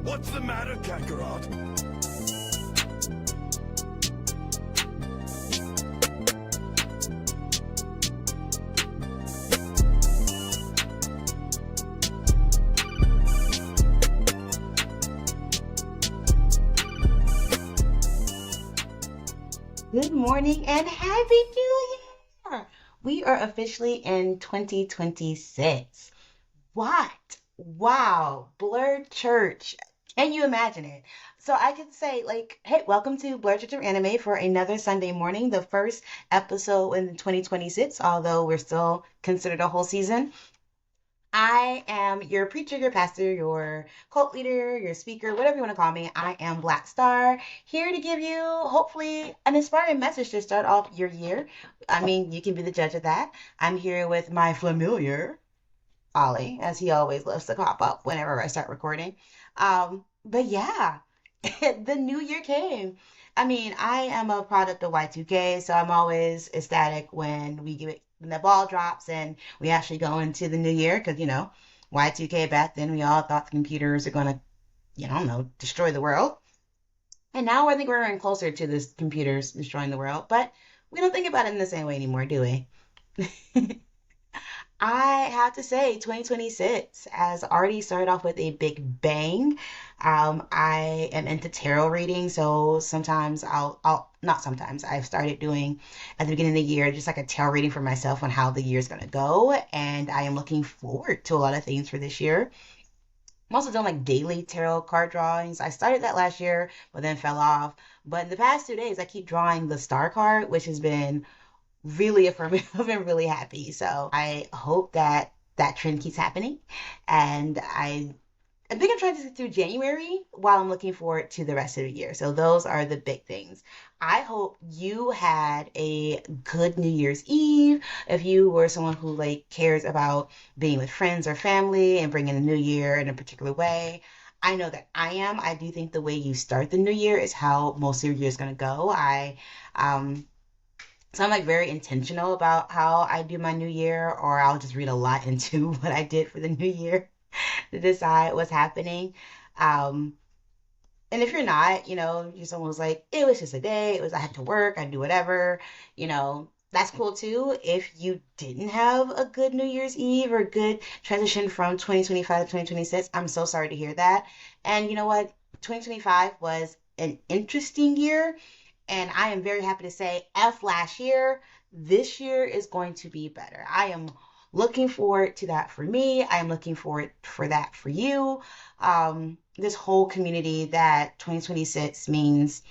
What's the matter, Kakarot? Good morning and Happy New Year! We are officially in 2026. What? Wow, Blerd Church. Can you imagine it? So I could say, like, hey, welcome to Blerd Church of Anime for another Sunday morning, the first episode in 2026, although we're still considered a whole season. I am your preacher, your pastor, your cult leader, your speaker, whatever you want to call me. I am Black Star, here to give you, hopefully, an inspiring message to start off your year. I mean, you can be the judge of that. I'm here with my familiar, Ollie, as he always loves to pop up whenever I start recording. But yeah, the new year came. I mean, I am a product of Y2K, so I'm always ecstatic when we give it when the ball drops and we actually go into the new year because Y2K back then we all thought the computers are gonna, I don't know, destroy the world. And now I think we're getting closer to this computers destroying the world, but we don't think about it in the same way anymore, do we? I have to say, 2026 has already started off with a big bang. I am into tarot reading, so sometimes not sometimes, I've started doing at the beginning of the year just like a tarot reading for myself on how the year's gonna go, and I am looking forward to a lot of things for this year. I'm also doing like daily tarot card drawings. I started that last year, but then fell off. But in the past 2 days, I keep drawing the star card, which has been really affirmative and really happy. So I hope that that trend keeps happening. And I think I'm trying to get through January while I'm looking forward to the rest of the year. So those are the big things. I hope you had a good New Year's Eve. If you were someone who like cares about being with friends or family and bringing the new year in a particular way, I know that I am. I do think the way you start the new year is how most of your year is going to go. Um, so I'm like very intentional about how I do my new year, or I'll just read a lot into what I did for the new year to decide what's happening. Um, and if you're not, you're someone who's like, it was just a day, I had to work, I do whatever, that's cool too. If you didn't have a good New Year's Eve or good transition from 2025 to 2026, I'm so sorry to hear that. And you know what? 2025 was an interesting year, and I am very happy to say, F last year, this year is going to be better. I am looking forward to that for me. I am looking forward for that for you. This whole community that 2026 means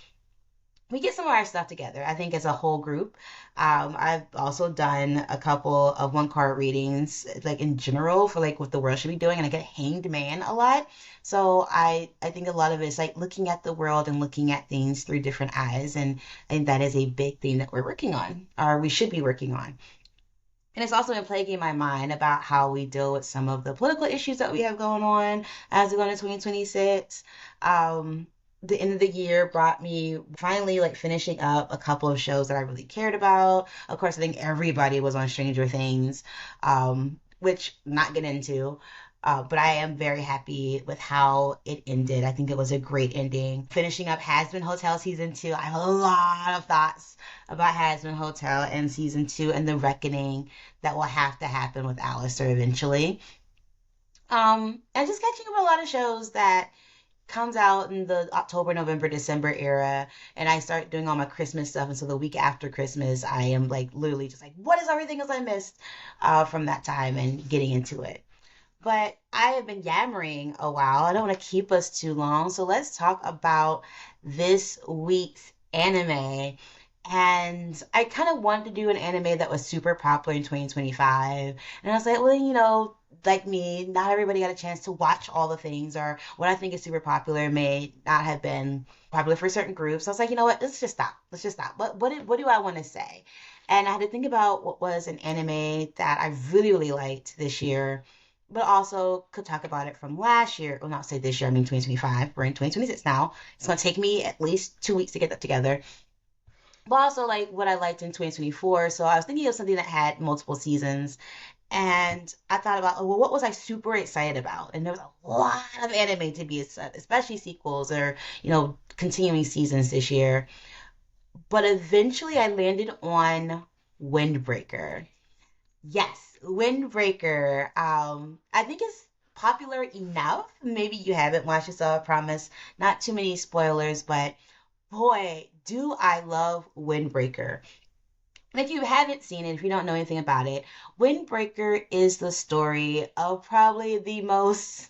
we get some of our stuff together, I think, as a whole group. I've also done a couple of one card readings, like in general, for like what the world should be doing, and I get hanged man a lot. So I think a lot of it is like looking at the world and looking at things through different eyes, and I think that is a big thing that we're working on, or we should be working on. And it's also been plaguing my mind about how we deal with some of the political issues that we have going on as we go into 2026. The end of the year brought me finally like finishing up a couple of shows that I really cared about. Of course, I think everybody was on Stranger Things, which I'm not get into. But I am very happy with how it ended. I think it was a great ending. Finishing up Has Been Hotel season 2, I have a lot of thoughts about Has Been Hotel and season 2 and the reckoning that will have to happen with Alistair eventually. And just catching up on a lot of shows that comes out in the October, November, December era, and I start doing all my Christmas stuff. And so the week after Christmas, I am like literally just like, what is everything else I missed from that time and getting into it. But I have been yammering a while. I don't want to keep us too long. So let's talk about this week's anime. And I kind of wanted to do an anime that was super popular in 2025. And I was like, well, like me, not everybody got a chance to watch all the things, or what I think is super popular may not have been popular for certain groups. So I was like, you know what? Let's just stop. Let's just stop. What do I want to say? And I had to think about what was an anime that I really, really liked this year, but also could talk about it from last year. Well, not say this year, I mean 2025. We're in 2026 now. It's going to take me at least 2 weeks to get that together. but also like what I liked in 2024. So I was thinking of something that had multiple seasons. And I thought about, oh, well, what was I super excited about? And there was a lot of anime to be excited, especially sequels or, continuing seasons this year. But eventually I landed on Windbreaker. Yes, Windbreaker. I think it's popular enough. Maybe you haven't watched it, so I promise not too many spoilers, but boy, do I love Windbreaker. And if you haven't seen it, if you don't know anything about it, Windbreaker is the story of probably the most.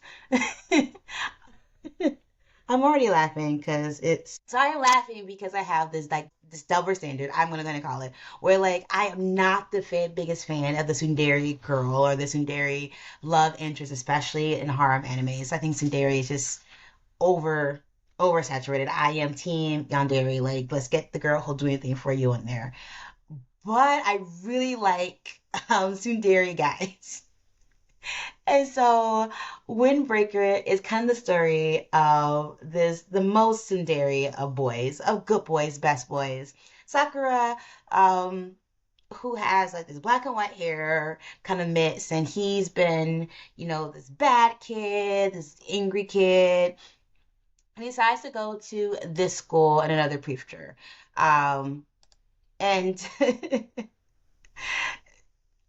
I'm already laughing because it's. So I'm laughing because I have this like this double standard. I'm gonna call it where like I am not the biggest fan of the tsundere girl or the tsundere love interest, especially in harem animes. I think tsundere is just over oversaturated. I am team yandere. Like let's get the girl who'll do anything for you in there. But I really like tsundere guys. And so Windbreaker is kind of the story of the most tsundere of boys, of good boys, best boys. Sakura, um, who has like this black and white hair kind of mix, and he's been, this bad kid, this angry kid, and he decides to go to this school and another prefecture. And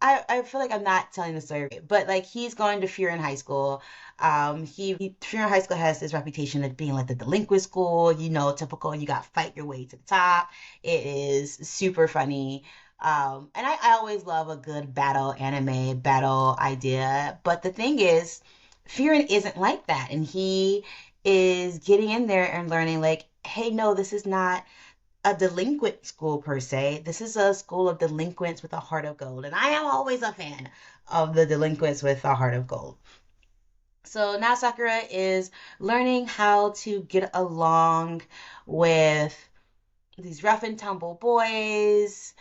I feel like I'm not telling the story, right, but like he's going to Furin High School. Furin High School has this reputation of being like the delinquent school, typical. You got to fight your way to the top. It is super funny. And I always love a good battle anime, battle idea. But the thing is, Furin isn't like that, and he is getting in there and learning like, hey, no, this is not a delinquent school per se. This is a school of delinquents with a heart of gold. And I am always a fan of the delinquents with a heart of gold. So now Sakura is learning how to get along with these rough and tumble boys,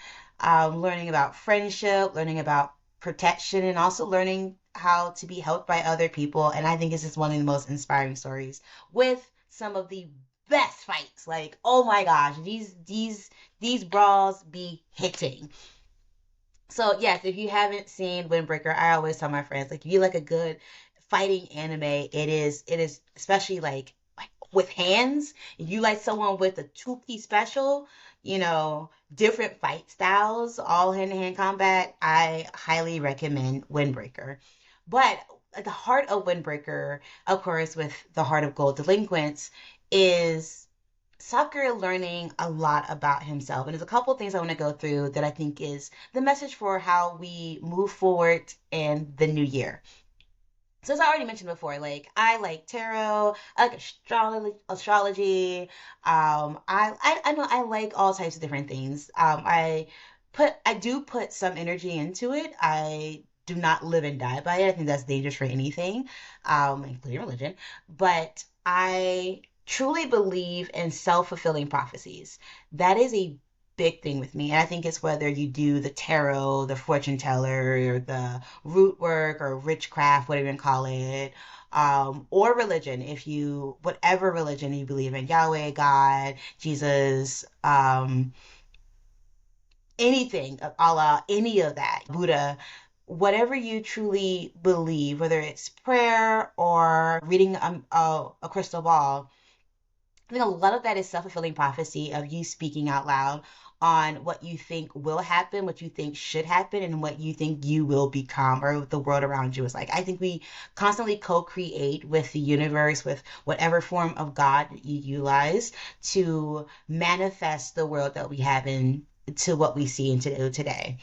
learning about friendship, learning about protection, and also learning how to be helped by other people. And I think this is one of the most inspiring stories with some of the best fights. Like, oh my gosh, these brawls be hitting. So yes, if you haven't seen Windbreaker, I always tell my friends like if you like a good fighting anime, it is especially like with hands. If you like someone with a two-piece special, different fight styles, all hand-to-hand combat, I highly recommend Windbreaker. But at the heart of Windbreaker, of course, with the Heart of Gold Delinquents, is Sakura learning a lot about himself. And there's a couple of things I want to go through that I think is the message for how we move forward in the new year. So as I already mentioned before, like I like tarot, I like astrology. I know I like all types of different things. I do put some energy into it. I do not live and die by it. I think that's dangerous for anything, including religion. But I truly believe in self-fulfilling prophecies. That is a big thing with me. And I think it's whether you do the tarot, the fortune teller, or the root work or witchcraft, whatever you want to call it, or religion, whatever religion you believe in, Yahweh, God, Jesus, anything, Allah, any of that, Buddha, whatever you truly believe, whether it's prayer or reading a crystal ball, I think a lot of that is self-fulfilling prophecy of you speaking out loud on what you think will happen, what you think should happen, and what you think you will become or what the world around you is like. I think we constantly co-create with the universe, with whatever form of God you utilize to manifest the world that we have in to what we see into today.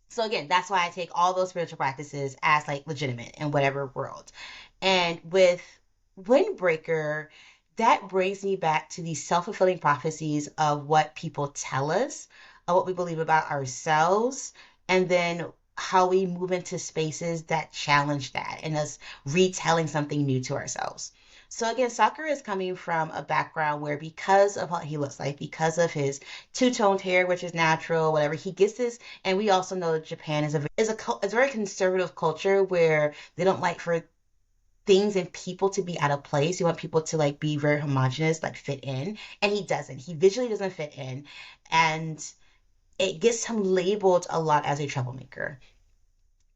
So again, that's why I take all those spiritual practices as like legitimate in whatever world. And with Windbreaker, that brings me back to these self-fulfilling prophecies of what people tell us, of what we believe about ourselves, and then how we move into spaces that challenge that and us retelling something new to ourselves. So again, Sakura is coming from a background where because of what he looks like, because of his two-toned hair, which is natural, whatever, he gets this, and we also know that Japan is a very conservative culture where they don't like for things and people to be out of place. You want people to like be very homogenous, like fit in, and he doesn't. He visually doesn't fit in, and it gets him labeled a lot as a troublemaker.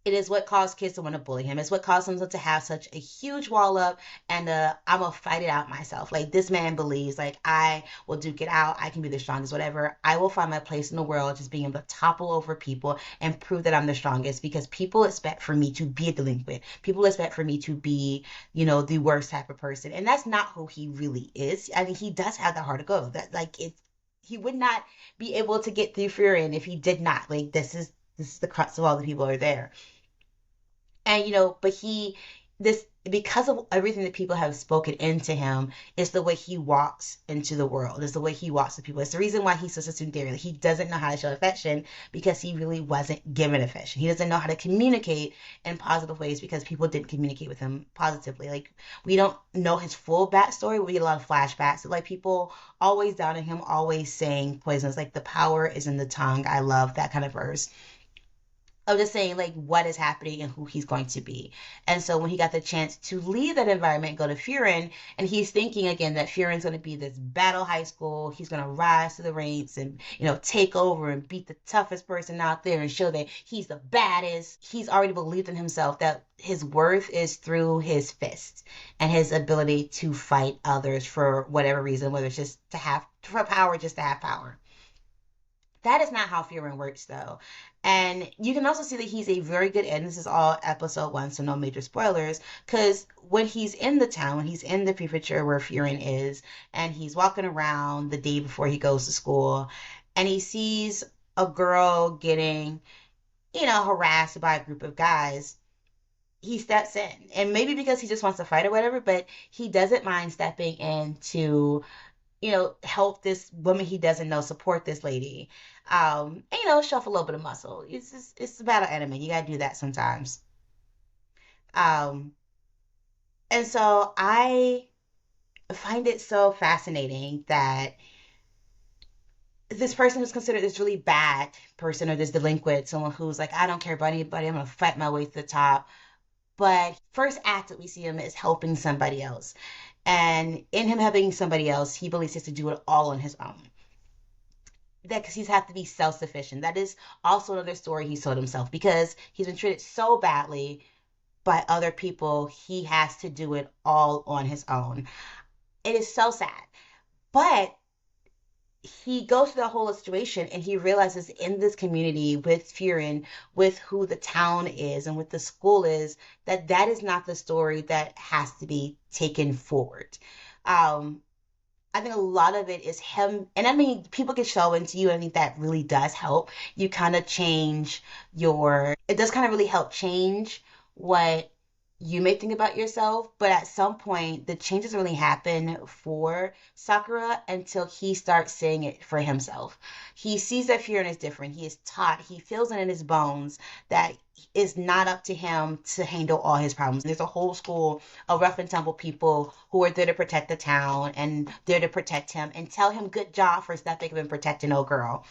It is what caused kids to want to bully him. It's what caused him to have such a huge wall up and I'm gonna fight it out myself. Like this man believes like I will duke it out. I can be the strongest, whatever. I will find my place in the world, just being able to topple over people and prove that I'm the strongest because people expect for me to be a delinquent. People expect for me to be, the worst type of person. And that's not who he really is. I mean, he does have the heart of gold. That like it he would not be able to get through Furin if he did not. Like this is the crux of all the people are there. And but this because of everything that people have spoken into him, it's the way he walks into the world. It's the way he walks to people. It's the reason why he's such a tsundere. Like, he doesn't know how to show affection because he really wasn't given affection. He doesn't know how to communicate in positive ways because people didn't communicate with him positively. Like, we don't know his full backstory. We get a lot of flashbacks. Like, people always doubting him, always saying poisons. Like, the power is in the tongue. I love that kind of verse of just saying like what is happening and who he's going to be. And so when he got the chance to leave that environment and go to Furin, and he's thinking again that Furin's going to be this battle high school, he's going to rise to the ranks and take over and beat the toughest person out there and show that he's the baddest. He's already believed in himself that his worth is through his fists and his ability to fight others for whatever reason, whether it's just to have for power, just to have power. That is not how Furin works, though. And you can also see that he's a very good, and this is all episode one, so no major spoilers, because when he's in the town, when he's in the prefecture where Furin is, and he's walking around the day before he goes to school, and he sees a girl getting, harassed by a group of guys, he steps in. And maybe because he just wants to fight or whatever, but he doesn't mind stepping in to help this woman he doesn't know, support this lady, and, show off a little bit of muscle. It's a battle anime. You gotta do that sometimes. Um, and so I find it so fascinating that this person who's considered this really bad person or this delinquent, someone who's like, I don't care about anybody, I'm gonna fight my way to the top. But first act that we see him is helping somebody else. And in him helping somebody else, he believes he has to do it all on his own. That because he's have to be self-sufficient. That is also another story he told himself because he's been treated so badly by other people, he has to do it all on his own. It is so sad. But he goes through the whole situation and he realizes in this community with Furin, with who the town is and what the school is, that that is not the story that has to be taken forward. Um, I think a lot of it is him, and I mean, people can show into you. I think that really does help. You kind of change it does kind of really help change what you may think about yourself, but at some point, the change doesn't really happen for Sakura until he starts saying it for himself. He sees that Furin is different. He is taught, he feels it in his bones that it's not up to him to handle all his problems. There's a whole school of rough and tumble people who are there to protect the town and there to protect him and tell him good job for stepping up and protecting old girl.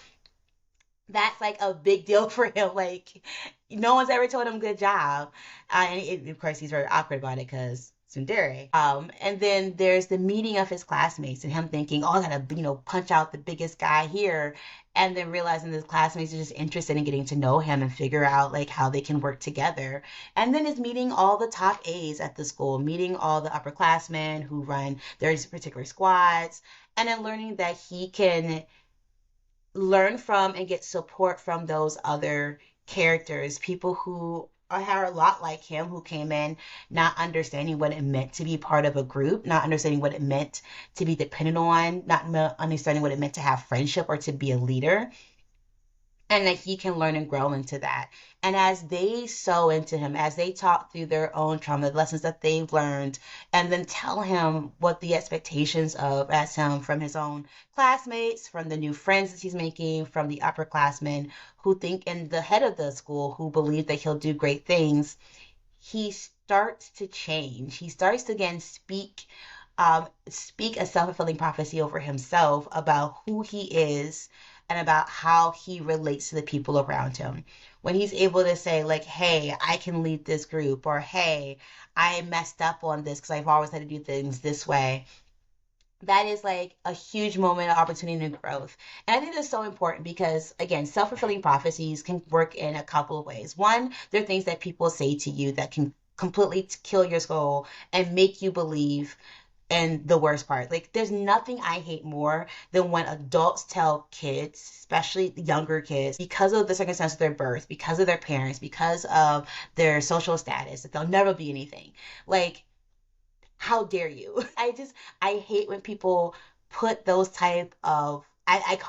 That's like a big deal for him. Like, no one's ever told him good job. Of course, he's very awkward about it because tsundere. And then there's the meeting of his classmates and him thinking, oh, I gotta, punch out the biggest guy here. And then realizing his classmates are just interested in getting to know him and figure out like how they can work together. And then is meeting all the top A's at the school, meeting all the upperclassmen who run their particular squads, and then learning that he can learn from and get support from those other characters, people who are a lot like him, who came in not understanding what it meant to be part of a group, not understanding what it meant to be dependent on, not understanding what it meant to have friendship or to be a leader, and that he can learn and grow into that. And as they sow into him, as they talk through their own trauma, the lessons that they've learned, and then tell him what the expectations of as him from his own classmates, from the new friends that he's making, from the upperclassmen who think in the head of the school, who believe that he'll do great things, he starts to change. He starts to again speak a self-fulfilling prophecy over himself about who he is and about how he relates to the people around him. When he's able to say, like, hey, I can lead this group, or hey, I messed up on this because I've always had to do things this way. That is like a huge moment of opportunity and growth. And I think that's so important because, again, self fulfilling prophecies can work in a couple of ways. One, there are things that people say to you that can completely kill your soul and make you believe. And the worst part, like, there's nothing I hate more than when adults tell kids, especially younger kids, because of the circumstance of their birth, because of their parents, because of their social status, that they'll never be anything. Like, how dare you? I hate when people put those type of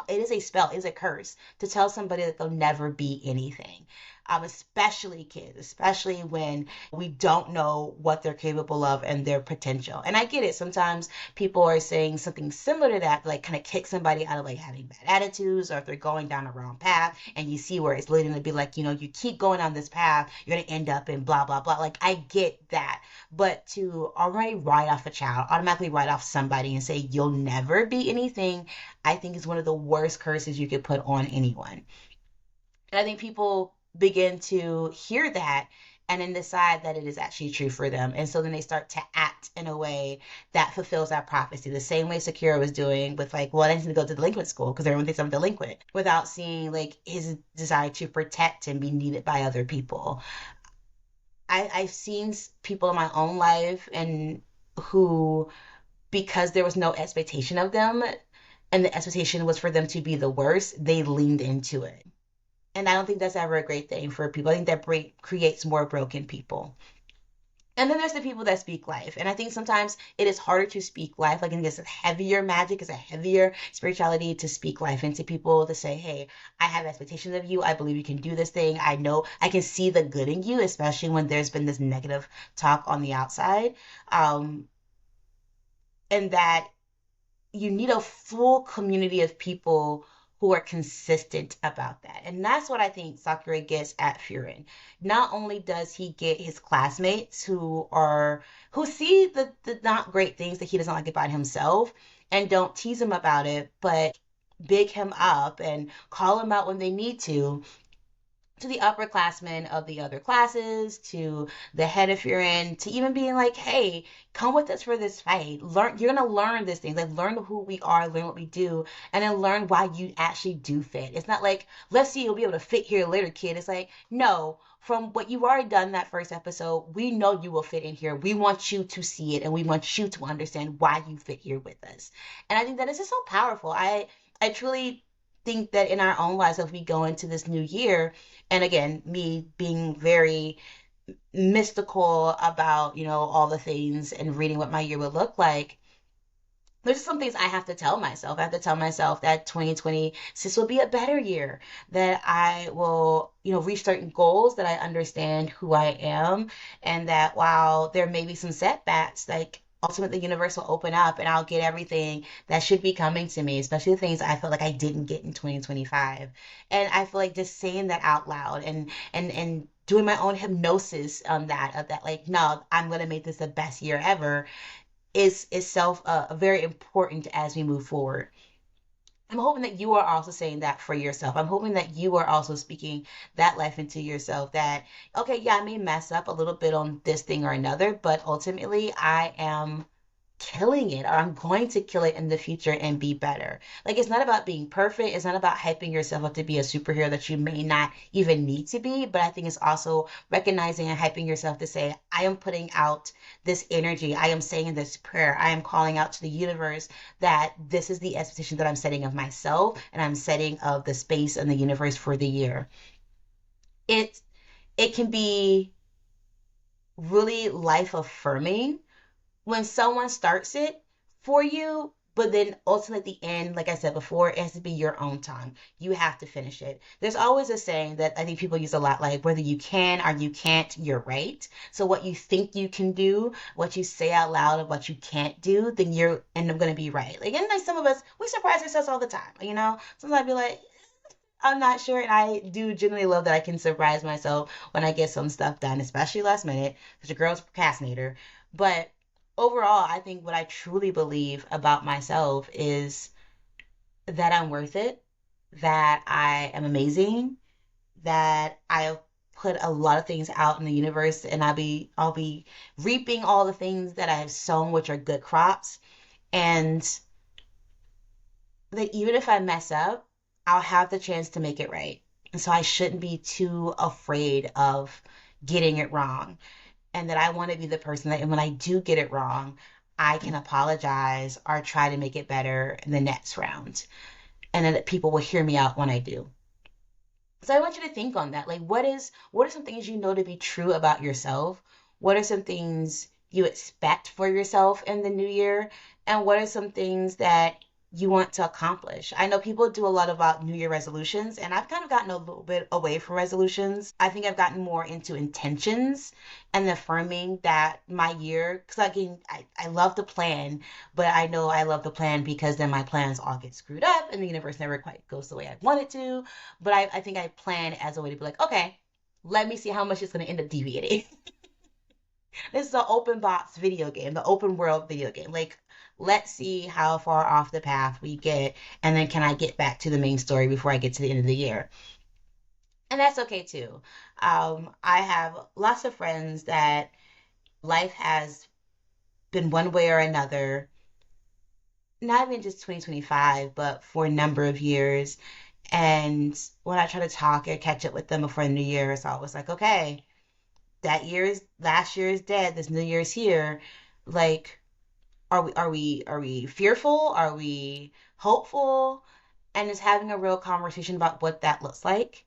it is a spell, it is a curse to tell somebody that they'll never be anything. Especially kids, especially when we don't know what they're capable of and their potential. And I get it. Sometimes people are saying something similar to that, like kind of kick somebody out of like having bad attitudes, or if they're going down a wrong path and you see where it's leading to be like, you keep going on this path, you're going to end up in blah, blah, blah. Like, I get that. But to already write off a child, automatically write off somebody and say you'll never be anything, I think is one of the worst curses you could put on anyone. And I think people begin to hear that and then decide that it is actually true for them. And so then they start to act in a way that fulfills that prophecy. The same way Sakura was doing with like, well, I need to go to delinquent school because everyone thinks I'm delinquent, without seeing like his desire to protect and be needed by other people. I've seen people in my own life and who, because there was no expectation of them and the expectation was for them to be the worst, they leaned into it. And I don't think that's ever a great thing for people. I think that creates more broken people. And then there's the people that speak life. And I think sometimes it is harder to speak life. Like, I think it's a heavier magic, it's a heavier spirituality to speak life into people, to say, hey, I have expectations of you. I believe you can do this thing. I know I can see the good in you, especially when there's been this negative talk on the outside. Um, and that you need a full community of people who are consistent about that. And that's what I think Sakura gets at Furin. Not only does he get his classmates who see the not great things that he doesn't like about himself and don't tease him about it, but big him up and call him out when they need to the upperclassmen of the other classes, to the head if you're in, to even being like, hey, come with us for this fight. Learn, you're gonna learn this thing. Like, learn who we are, learn what we do, and then learn why you actually do fit. It's not like, let's see, you'll be able to fit here later, kid. It's like, no, from what you've already done that first episode, we know you will fit in here. We want you to see it and we want you to understand why you fit here with us. And I think that is just so powerful. I truly think that in our own lives, as we go into this new year, and again, me being very mystical about, all the things and reading what my year would look like, there's some things I have to tell myself. I have to tell myself that 2026 will be a better year, that I will, reach certain goals, that I understand who I am, and that while there may be some setbacks, like, ultimately the universe will open up and I'll get everything that should be coming to me, especially the things I felt like I didn't get in 2025. And I feel like just saying that out loud and doing my own hypnosis on that, of that, like, no, I'm gonna make this the best year ever, is itself very important as we move forward. I'm hoping that you are also saying that for yourself. I'm hoping that you are also speaking that life into yourself, that, okay, yeah, I may mess up a little bit on this thing or another, but ultimately I am killing it, or I'm going to kill it in the future and be better. Like, it's not about being perfect. It's not about hyping yourself up to be a superhero that you may not even need to be. But I think it's also recognizing and hyping yourself to say, I am putting out this energy. I am saying this prayer. I am calling out to the universe that this is the expectation that I'm setting of myself and I'm setting of the space and the universe for the year. It it can be really life affirming when someone starts it for you, but then ultimately at the end, like I said before, it has to be your own time. You have to finish it. There's always a saying that I think people use a lot, like, whether you can or you can't, you're right. So what you think you can do, what you say out loud of what you can't do, then you're end up gonna be right. Like, and like some of us, we surprise ourselves all the time. Sometimes I'd be like, I'm not sure. And I do genuinely love that I can surprise myself when I get some stuff done, especially last minute, because your girl's a procrastinator. But overall, I think what I truly believe about myself is that I'm worth it, that I am amazing, that I put a lot of things out in the universe, and I'll be reaping all the things that I have sown, which are good crops, and that even if I mess up, I'll have the chance to make it right. And so I shouldn't be too afraid of getting it wrong. And that I want to be the person that, and when I do get it wrong, I can apologize or try to make it better in the next round. And then that people will hear me out when I do. So I want you to think on that. Like, what are some things you know to be true about yourself? What are some things you expect for yourself in the new year? And what are some things that you want to accomplish? I know people do a lot about New Year resolutions, and I've kind of gotten a little bit away from resolutions. I think I've gotten more into intentions and affirming that my year, because again, I love to plan, but I know I love the plan because then my plans all get screwed up and the universe never quite goes the way I want it to. But I think I plan as a way to be like, okay, let me see how much it's going to end up deviating. This is an open box video game, the open world video game. Like, let's see how far off the path we get, and then can I get back to the main story before I get to the end of the year? And that's okay too. I have lots of friends that life has been one way or another, not even just 2025, but for a number of years. And when I try to talk or catch up with them before the new year, it's always like, okay, last year is dead. This new year is here. Like, are we fearful? Are we hopeful? And just having a real conversation about what that looks like.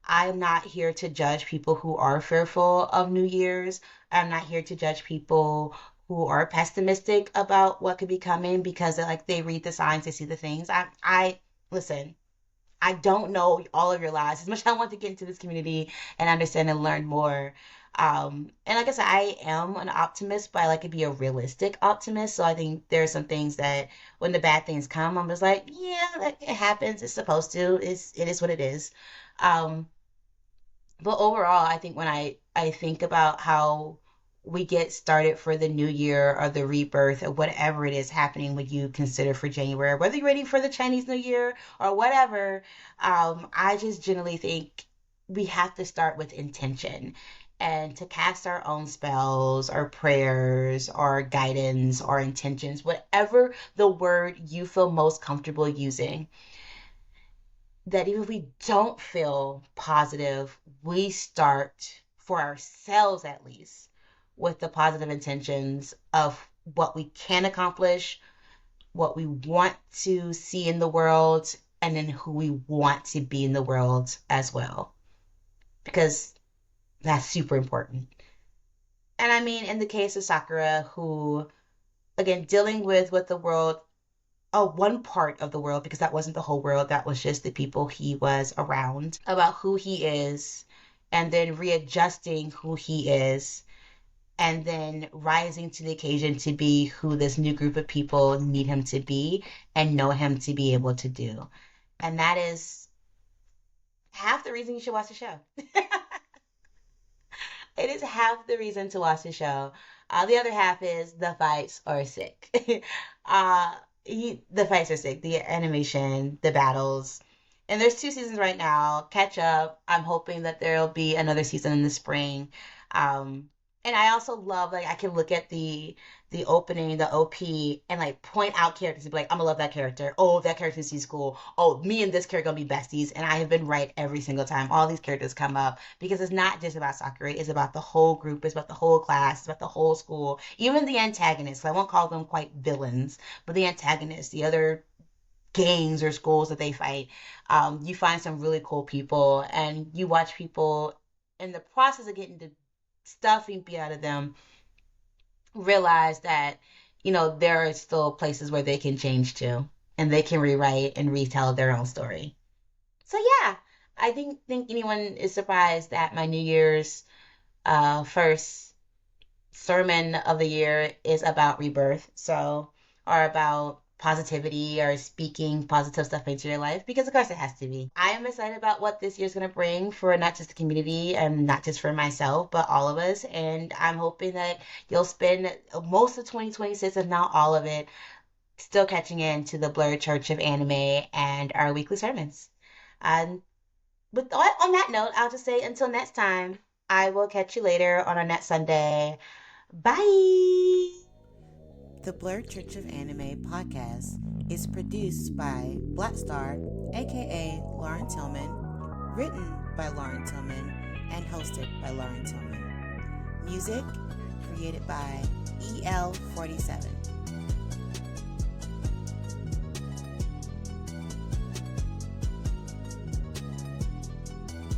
I'm not here to judge people who are fearful of New Year's. I'm not here to judge people who are pessimistic about what could be coming because they read the signs, they see the things. I listen. I don't know all of your lives as much as I want to get into this community and understand and learn more. And like I said, I am an optimist, but I like to be a realistic optimist. So I think there are some things that when the bad things come, I'm just like, yeah, like, it happens. It's supposed to. It is what it is. Um, but overall, I think when I think about how we get started for the new year or the rebirth or whatever it is happening what you consider for January, whether you're waiting for the Chinese New Year or whatever, I just generally think we have to start with intention and to cast our own spells or prayers or guidance or intentions, whatever the word you feel most comfortable using, that even if we don't feel positive, we start for ourselves at least with the positive intentions of what we can accomplish, what we want to see in the world, and then who we want to be in the world as well. Because that's super important. And I mean, in the case of Sakura, who, again, dealing with what the world, one part of the world, because that wasn't the whole world, that was just the people he was around, about who he is, and then readjusting who he is, and then rising to the occasion to be who this new group of people need him to be and know him to be able to do. And that is half the reason you should watch the show. It is half the reason to watch the show. The other half is the fights are sick. uh, the fights are sick. The animation, the battles, and there's two seasons right now. Catch up. I'm hoping that there'll be another season in the spring. Um, and I also love like I can look at the opening, the OP, and like point out characters and be like, I'm gonna love that character. Oh, that character seems cool. Oh, me and this character gonna be besties. And I have been right every single time. All these characters come up because it's not just about Sakura. It's about the whole group. It's about the whole class. It's about the whole school. Even the antagonists. I won't call them quite villains, but the antagonists, the other gangs or schools that they fight. You find some really cool people, and you watch people in the process of getting the stuff beat out of them realize that, there are still places where they can change to and they can rewrite and retell their own story. So yeah, I think anyone is surprised that my New Year's first sermon of the year is about rebirth. So, or about positivity or speaking positive stuff into your life because of course it has to be. I am excited about what this year's going to bring for not just the community and not just for myself but all of us, and I'm hoping that you'll spend most of 2026, if not all of it, still catching in to the Blerd Church of Anime and our weekly sermons. And on that note, I'll just say until next time, I will catch you later on our next Sunday. Bye. The Blerd Church of Anime podcast is produced by Blackstar, aka Lauren Tillman, written by Lauren Tillman, and hosted by Lauren Tillman. Music created by EL47.